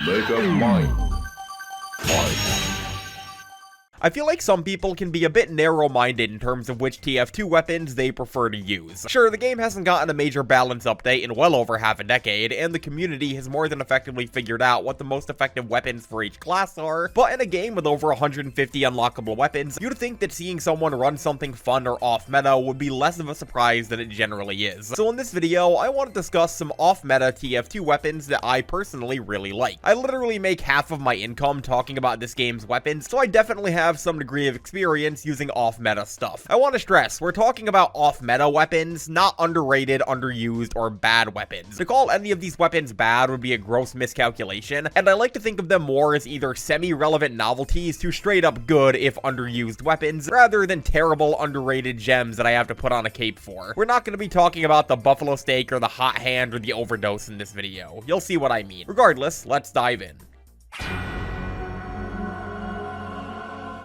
Make up mind. Fight. I feel like some people can be a bit narrow-minded in terms of which TF2 weapons they prefer to use. Sure, the game hasn't gotten a major balance update in well over half a decade, and the community has more than effectively figured out what the most effective weapons for each class are, but in a game with over 150 unlockable weapons, you'd think that seeing someone run something fun or off-meta would be less of a surprise than it generally is. So in this video, I want to discuss some off-meta TF2 weapons that I personally really like. I literally make half of my income talking about this game's weapons, so I definitely have some degree of experience using off-meta stuff. I want to stress, we're talking about off-meta weapons, not underrated, underused, or bad weapons. To call any of these weapons bad would be a gross miscalculation, and I like to think of them more as either semi-relevant novelties to straight-up good if underused weapons, rather than terrible underrated gems that I have to put on a cape for. We're not going to be talking about the buffalo steak or the hot hand or the overdose in this video. You'll see what I mean. Regardless, let's dive in.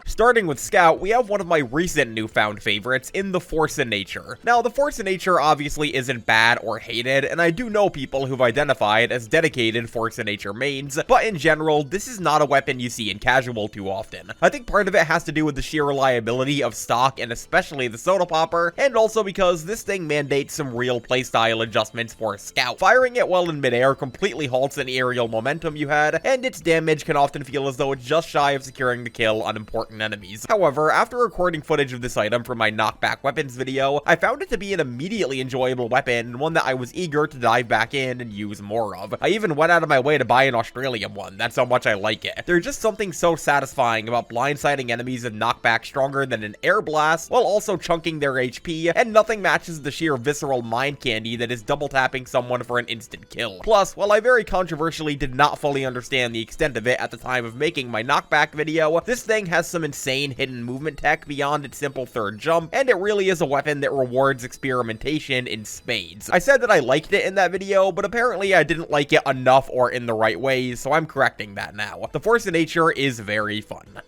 Starting with Scout, we have one of my recent newfound favorites in the Force of Nature. Now, the Force of Nature obviously isn't bad or hated, and I do know people who've identified as dedicated Force of Nature mains, but in general, this is not a weapon you see in casual too often. I think part of it has to do with the sheer reliability of stock, and especially the Soda Popper, and also because this thing mandates some real playstyle adjustments for a Scout. Firing it while in midair completely halts any aerial momentum you had, and its damage can often feel as though it's just shy of securing the kill on important enemies. However, after recording footage of this item for my knockback weapons video, I found it to be an immediately enjoyable weapon and one that I was eager to dive back in and use more of. I even went out of my way to buy an Australian one, that's how much I like it. There's just something so satisfying about blindsiding enemies and knockback stronger than an air blast, while also chunking their HP, and nothing matches the sheer visceral mind candy that is double tapping someone for an instant kill. Plus, while I very controversially did not fully understand the extent of it at the time of making my knockback video, this thing has some insane hidden movement tech beyond its simple third jump, and it really is a weapon that rewards experimentation in spades. I said that I liked it in that video, but apparently I didn't like it enough or in the right ways, so I'm correcting that now. The Force of Nature is very fun.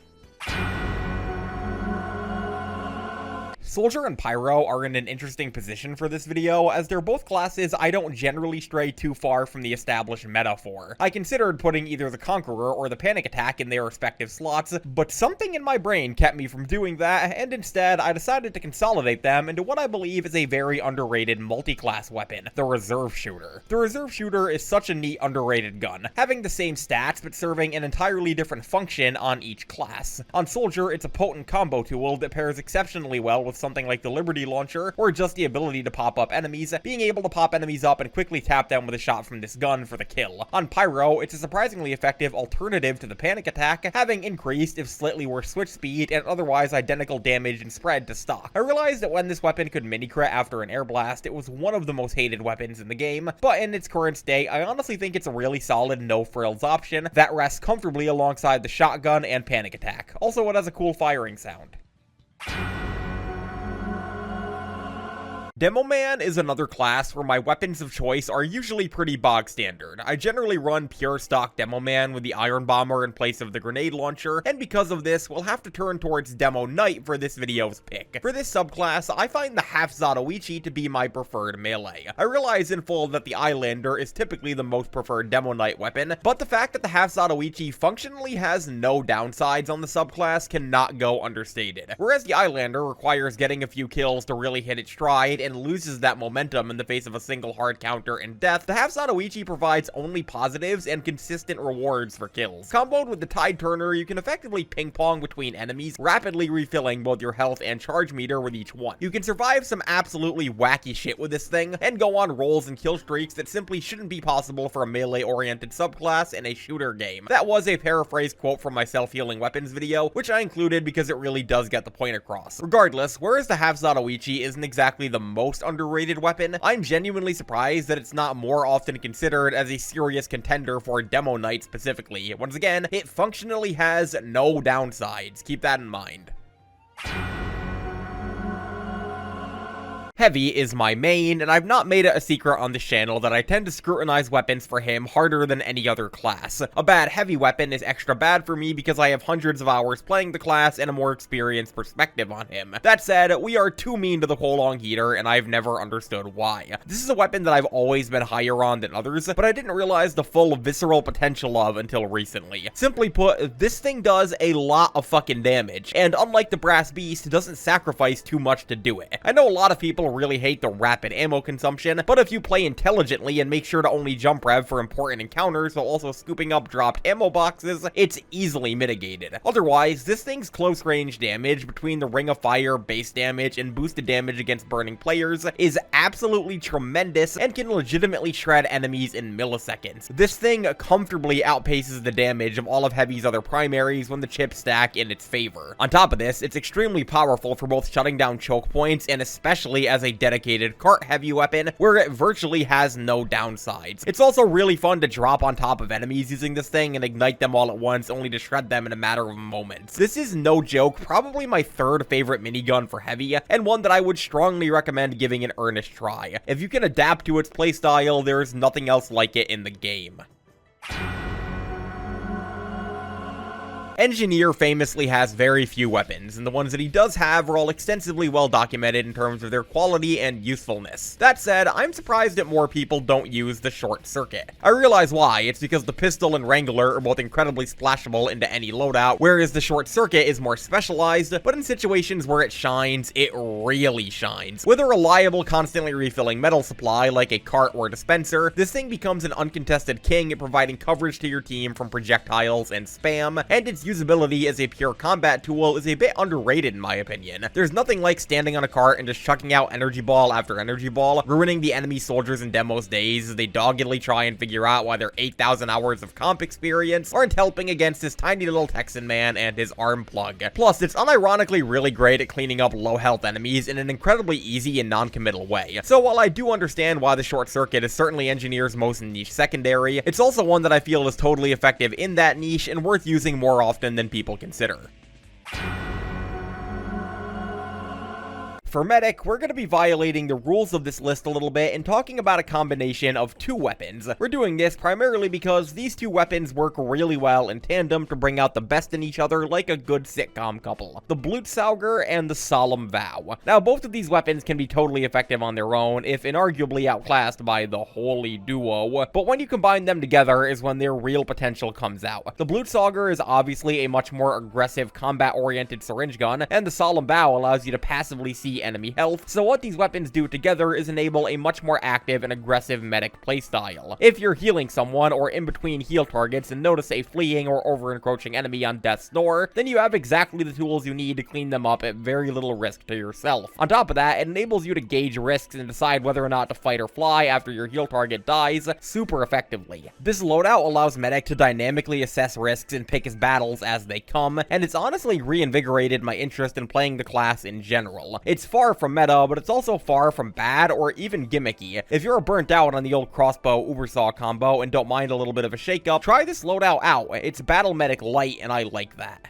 Soldier and Pyro are in an interesting position for this video, as they're both classes I don't generally stray too far from the established meta for. I considered putting either the Conqueror or the Panic Attack in their respective slots, but something in my brain kept me from doing that, and instead I decided to consolidate them into what I believe is a very underrated multi-class weapon, the Reserve Shooter. The Reserve Shooter is such a neat underrated gun, having the same stats but serving an entirely different function on each class. On Soldier, it's a potent combo tool that pairs exceptionally well with something like the Liberty Launcher, or just the ability to pop up enemies, being able to pop enemies up and quickly tap them with a shot from this gun for the kill. On Pyro, it's a surprisingly effective alternative to the Panic Attack, having increased, if slightly worse, switch speed and otherwise identical damage and spread to stock. I realized that when this weapon could mini-crit after an air blast, it was one of the most hated weapons in the game, but in its current state, I honestly think it's a really solid no-frills option that rests comfortably alongside the shotgun and Panic Attack. Also, it has a cool firing sound. Demo Man is another class where my weapons of choice are usually pretty bog standard. I generally run pure stock Demo Man with the Iron Bomber in place of the grenade launcher, and because of this, we'll have to turn towards Demo Knight for this video's pick. For this subclass, I find the Half-Zatoichi to be my preferred melee. I realize in full that the Eyelander is typically the most preferred Demo Knight weapon, but the fact that the Half-Zatoichi functionally has no downsides on the subclass cannot go understated. Whereas the Eyelander requires getting a few kills to really hit its stride, and loses that momentum in the face of a single hard counter and death, the Half-Zatoichi provides only positives and consistent rewards for kills. Comboed with the Tide Turner, you can effectively ping-pong between enemies, rapidly refilling both your health and charge meter with each one. You can survive some absolutely wacky shit with this thing, and go on rolls and kill streaks that simply shouldn't be possible for a melee-oriented subclass in a shooter game. That was a paraphrased quote from my self-healing weapons video, which I included because it really does get the point across. Regardless, whereas the Half-Zatoichi isn't exactly the most underrated weapon, I'm genuinely surprised that it's not more often considered as a serious contender for Demo Knight specifically. Once again, it functionally has no downsides. Keep that in mind. Heavy is my main, and I've not made it a secret on this channel that I tend to scrutinize weapons for him harder than any other class. A bad heavy weapon is extra bad for me because I have hundreds of hours playing the class and a more experienced perspective on him. That said, we are too mean to the Colong Heater, and I've never understood why. This is a weapon that I've always been higher on than others, but I didn't realize the full visceral potential of until recently. Simply put, this thing does a lot of fucking damage, and unlike the Brass Beast, it doesn't sacrifice too much to do it. I know a lot of people really hate the rapid ammo consumption, but if you play intelligently and make sure to only jump rev for important encounters while also scooping up dropped ammo boxes, it's easily mitigated. Otherwise, this thing's close range damage between the Ring of Fire, base damage, and boosted damage against burning players is absolutely tremendous and can legitimately shred enemies in milliseconds. This thing comfortably outpaces the damage of all of Heavy's other primaries when the chips stack in its favor. On top of this, it's extremely powerful for both shutting down choke points and especially as a dedicated cart heavy weapon where it virtually has no downsides. It's also really fun to drop on top of enemies using this thing and ignite them all at once only to shred them in a matter of moments. This is no joke, probably my third favorite minigun for Heavy, and one that I would strongly recommend giving an earnest try. If you can adapt to its playstyle, there is nothing else like it in the game. Engineer famously has very few weapons, and the ones that he does have are all extensively well documented in terms of their quality and usefulness. That said, I'm surprised that more people don't use the short circuit. I realize why. It's because the pistol and Wrangler are both incredibly splashable into any loadout, whereas the short circuit is more specialized, but in situations where it shines, it really shines. With a reliable, constantly refilling metal supply like a cart or dispenser, this thing becomes an uncontested king at providing coverage to your team from projectiles and spam, and its usability as a pure combat tool is a bit underrated in my opinion. There's nothing like standing on a cart and just chucking out energy ball after energy ball, ruining the enemy soldiers and demos days as they doggedly try and figure out why their 8,000 hours of comp experience aren't helping against this tiny little Texan man and his arm plug. Plus, it's unironically really great at cleaning up low health enemies in an incredibly easy and non-committal way. So while I do understand why the short circuit is certainly Engineer's most niche secondary, it's also one that I feel is totally effective in that niche and worth using more often than people consider. For Medic, we're going to be violating the rules of this list a little bit and talking about a combination of two weapons. We're doing this primarily because these two weapons work really well in tandem to bring out the best in each other like a good sitcom couple. The Blutsauger and the Solemn Vow. Now, both of these weapons can be totally effective on their own, if inarguably outclassed by the Holy Duo, but when you combine them together is when their real potential comes out. The Blutsauger is obviously a much more aggressive, combat-oriented syringe gun, and the Solemn Vow allows you to passively see enemy health, so what these weapons do together is enable a much more active and aggressive medic playstyle. If you're healing someone or in between heal targets and notice a fleeing or over-encroaching enemy on death's door, then you have exactly the tools you need to clean them up at very little risk to yourself. On top of that, it enables you to gauge risks and decide whether or not to fight or fly after your heal target dies super effectively. This loadout allows medic to dynamically assess risks and pick his battles as they come, and it's honestly reinvigorated my interest in playing the class in general. It's far from meta, but it's also far from bad or even gimmicky. If you're burnt out on the old crossbow Ubersaw combo and don't mind a little bit of a shakeup, try this loadout out. It's Battle Medic Light, and I like that.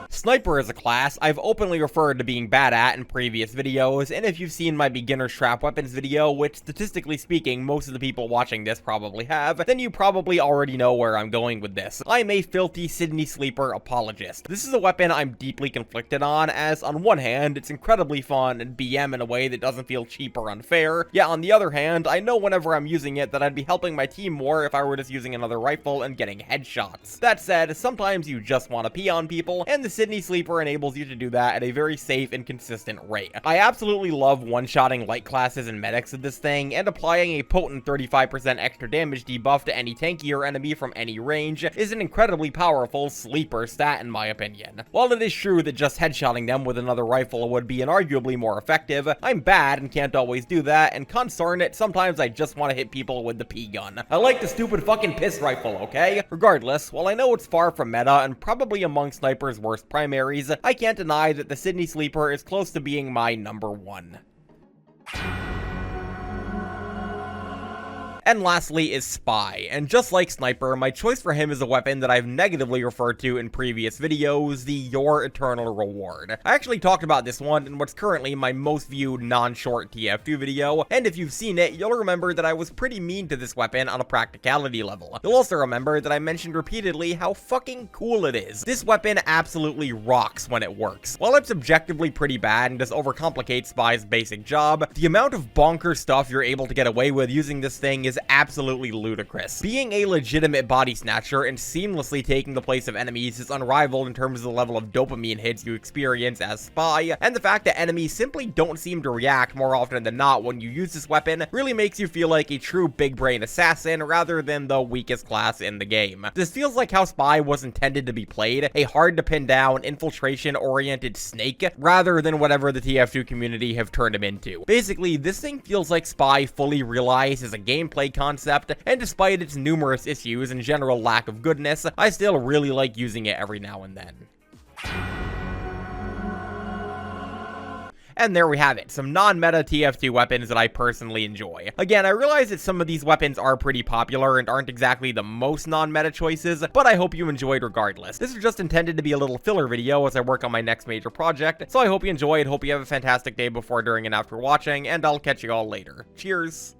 Sniper as a class, I've openly referred to being bad at in previous videos, and if you've seen my beginner trap weapons video, which statistically speaking most of the people watching this probably have, then you probably already know where I'm going with this. I'm a filthy Sydney Sleeper apologist. This is a weapon I'm deeply conflicted on, as on one hand, it's incredibly fun and BM in a way that doesn't feel cheap or unfair, yet on the other hand, I know whenever I'm using it that I'd be helping my team more if I were just using another rifle and getting headshots. That said, sometimes you just want to pee on people, and the Sydney Sleeper enables you to do that at a very safe and consistent rate. I absolutely love one-shotting light classes and medics with this thing, and applying a potent 35% extra damage debuff to any tankier enemy from any range is an incredibly powerful sleeper stat in my opinion. While it is true that just headshotting them with another rifle would be inarguably more effective, I'm bad and can't always do that, and consarn it, sometimes I just want to hit people with the P-gun. I like the stupid fucking piss rifle, okay? Regardless, while I know it's far from meta and probably among Sniper's worst primaries, I can't deny that the Sydney Sleeper is close to being my number one. And lastly is Spy, and just like Sniper, my choice for him is a weapon that I've negatively referred to in previous videos, the Your Eternal Reward. I actually talked about this one in what's currently my most viewed non-short TF2 video, and if you've seen it, you'll remember that I was pretty mean to this weapon on a practicality level. You'll also remember that I mentioned repeatedly how fucking cool it is. This weapon absolutely rocks when it works. While it's objectively pretty bad and does overcomplicate Spy's basic job, the amount of bonkers stuff you're able to get away with using this thing is absolutely ludicrous. Being a legitimate body snatcher and seamlessly taking the place of enemies is unrivaled in terms of the level of dopamine hits you experience as Spy, and the fact that enemies simply don't seem to react more often than not when you use this weapon really makes you feel like a true big brain assassin rather than the weakest class in the game. This feels like how Spy was intended to be played, a hard to pin down, infiltration oriented snake, rather than whatever the TF2 community have turned him into. Basically, this thing feels like Spy fully realized as a gameplay concept, and despite its numerous issues and general lack of goodness, I still really like using it every now and then. And there we have it, some non-meta TF2 weapons that I personally enjoy. Again, I realize that some of these weapons are pretty popular and aren't exactly the most non-meta choices, but I hope you enjoyed regardless. This is just intended to be a little filler video as I work on my next major project, so I hope you enjoyed, hope you have a fantastic day before, during, and after watching, and I'll catch you all later. Cheers!